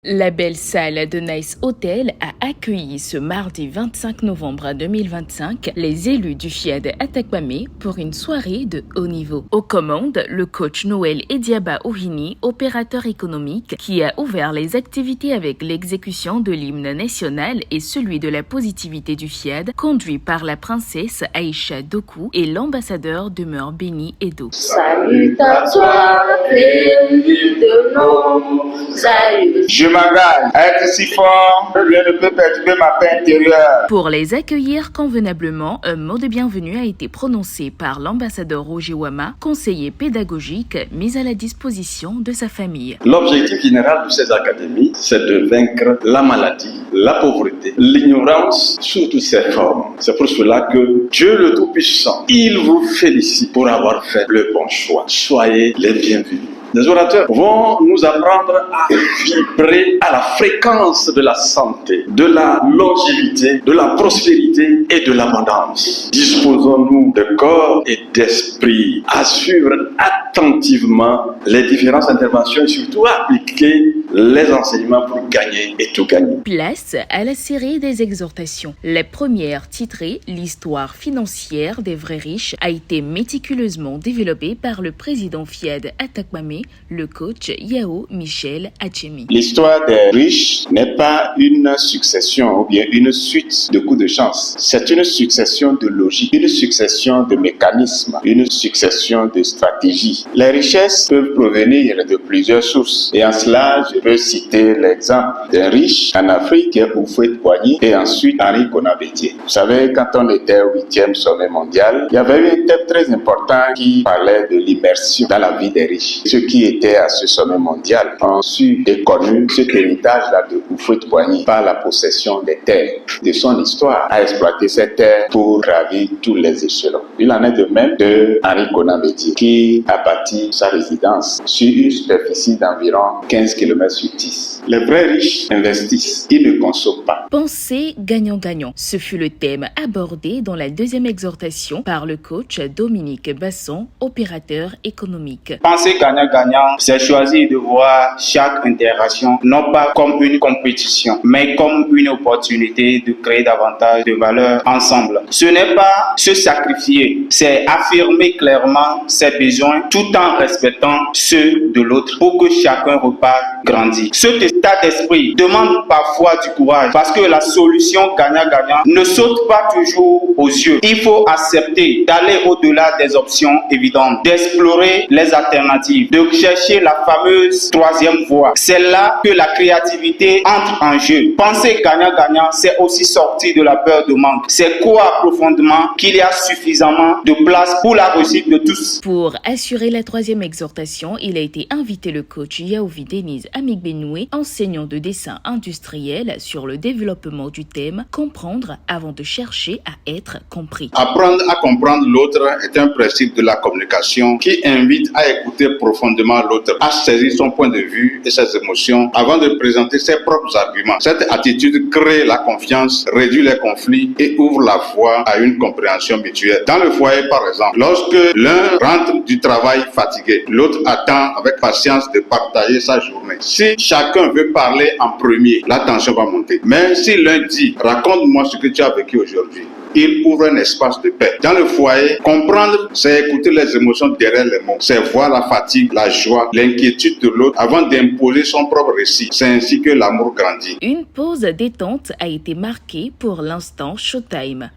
La belle salle de Nice Hotel a accueilli ce mardi 25 novembre 2025 les élus du FIAD Atakpamé pour une soirée de haut niveau. Aux commandes, le coach Noël Ediaba Ohini, opérateur économique, qui a ouvert les activités avec l'exécution de l'hymne national et celui de la positivité du FIAD, conduit par la princesse Aïcha Doku et l'ambassadeur demeure Béni Edo. Salut à toi, élu de nos aïeux. Je m'engage à être si fort que rien ne peut perturber ma paix intérieure. Pour les accueillir convenablement, un mot de bienvenue a été prononcé par l'ambassadeur Roger Wama, conseiller pédagogique mis à la disposition de sa famille. L'objectif général de ces académies, c'est de vaincre la maladie, la pauvreté, l'ignorance sous toutes ses formes. C'est pour cela que Dieu le Tout-Puissant, il vous félicite pour avoir fait le bon choix. Soyez les bienvenus. Les orateurs vont nous apprendre à vibrer à la fréquence de la santé, de la longévité, de la prospérité et de l'abondance. Disposons-nous de corps et d'esprit à suivre attentivement les différentes interventions et surtout à appliquer les enseignements pour gagner et tout gagner. Place à la série des exhortations. La première, titrée « L'histoire financière des vrais riches », a été méticuleusement développée par le président FIAD Atakpamé, le coach Yao Michel Achemi. L'histoire des riches n'est pas une succession ou bien une suite de coups de chance. C'est une succession de logique, une succession de mécanismes, une succession de stratégies. Les richesses peuvent provenir de plusieurs sources. Et en cela, je peux citer l'exemple d'un riche en Afrique, Houphouët-Boigny, et ensuite Henri Konan-Bédié. Vous savez, quand on était au 8e sommet mondial, il y avait eu un thème très important qui parlait de l'immersion dans la vie des riches. Ceux qui étaient à ce sommet mondial ont su et connu cet héritage-là de Houphouët-Boigny par la possession des terres, de son histoire, à exploiter ces terres pour gravir tous les échelons. Il en est de même de Henri Konan-Bédié, qui a bâti sa résidence sur une superficie d'environ 15 km sur 10. Les vrais riches investissent, ils ne consomment pas. Pensée gagnant-gagnant. Ce fut le thème abordé dans la deuxième exhortation par le coach Dominique Basson, opérateur économique. Pensée gagnant-gagnant, c'est choisir de voir chaque interaction non pas comme une compétition, mais comme une opportunité de créer davantage de valeur ensemble. Ce n'est pas se sacrifier, c'est affirmer clairement ses besoins tout en respectant ceux de l'autre pour que chacun reparte grandi. Cet état d'esprit demande parfois du courage parce que la solution gagnant-gagnant ne saute pas toujours aux yeux. Il faut accepter d'aller au-delà des options évidentes, d'explorer les alternatives, de chercher la fameuse troisième voie. C'est là que la créativité entre en jeu. Penser gagnant-gagnant, c'est aussi sortir de la peur de manque. C'est croire profondément qu'il y a suffisamment de place pour la réussite de tous. Pour assurer la troisième exhortation, il a été invité le coach Yaouvi Denise Amigbenoué, enseignant de dessin industriel, sur le développement du thème « Comprendre avant de chercher à être compris ». Apprendre à comprendre l'autre est un principe de la communication qui invite à écouter profondément l'autre, à saisir son point de vue et ses émotions avant de présenter ses propres arguments. Cette attitude crée la confiance, réduit les conflits et ouvre la voie à une compréhension mutuelle. Dans le foyer, par exemple, lorsque l'un rentre du travail fatigué, l'autre attend avec patience de partager sa journée. Si chacun veut parler en premier, la tension va monter. Mais si l'un dit « raconte-moi ce que tu as vécu aujourd'hui », il ouvre un espace de paix. Dans le foyer, comprendre, c'est écouter les émotions derrière les mots. C'est voir la fatigue, la joie, l'inquiétude de l'autre avant d'imposer son propre récit. C'est ainsi que l'amour grandit. Une pause détente a été marquée pour l'instant Showtime.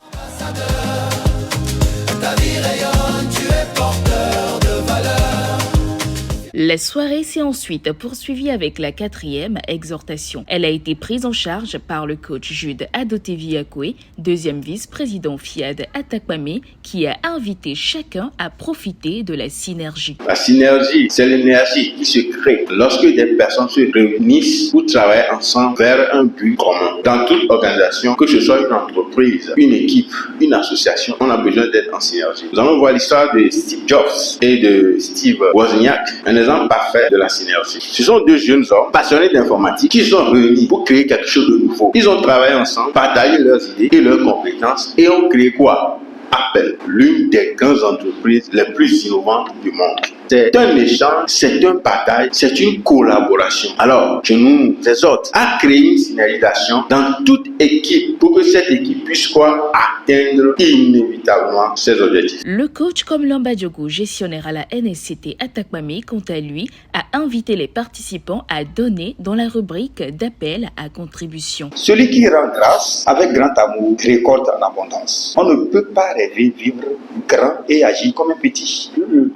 La soirée s'est ensuite poursuivie avec la quatrième exhortation. Elle a été prise en charge par le coach Jude Adoteviakwe, deuxième vice-président FIAD Atakpamé, qui a invité chacun à profiter de la synergie. La synergie, c'est l'énergie qui se crée lorsque des personnes se réunissent pour travailler ensemble vers un but commun. Dans toute organisation, que ce soit une entreprise, une équipe, une association, on a besoin d'être en synergie. Nous allons voir l'histoire de Steve Jobs et de Steve Wozniak, un exemple parfait de la synergie. Ce sont deux jeunes hommes passionnés d'informatique qui sont réunis pour créer quelque chose de nouveau. Ils ont travaillé ensemble, partagé leurs idées et leurs compétences et ont créé quoi? Apple, l'une des grandes entreprises les plus innovantes du monde. C'est un échange, c'est un partage, c'est une collaboration. Alors, je nous exhorte à créer une synergisation dans toute équipe pour que cette équipe puisse atteindre inévitablement ses objectifs. Le coach Komlamba Diogo, gestionnaire à la NSCT Atakpamé, quant à lui, a invité les participants à donner dans la rubrique d'appel à contribution. Celui qui rend grâce avec grand amour récolte en abondance. On ne peut pas rêver vivre grand et agir comme un petit.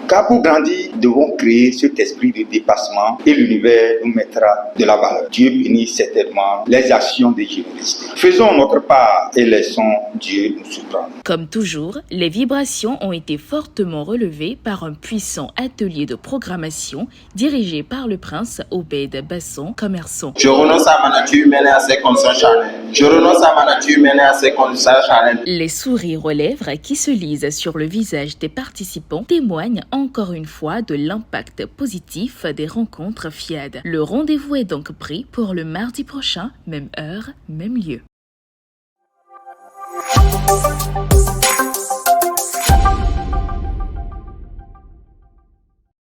Car pour grandir, nous devons créer cet esprit de dépassement et l'univers nous mettra de la valeur. Dieu bénit certainement les actions de générosité. Faisons notre part et laissons Dieu nous surprendre. Comme toujours, les vibrations ont été fortement relevées par un puissant atelier de programmation dirigé par le prince Obed Basson, commerçant. Je renonce à ma nature humaine et à ses conditions charnelles. Je renonce à ma nature humaine et à ses conditions charnelles. Les sourires aux lèvres qui se lisent sur le visage des participants témoignent encore une fois de l'impact positif des rencontres FIAD. Le rendez-vous est donc pris pour le mardi prochain, même heure, même lieu.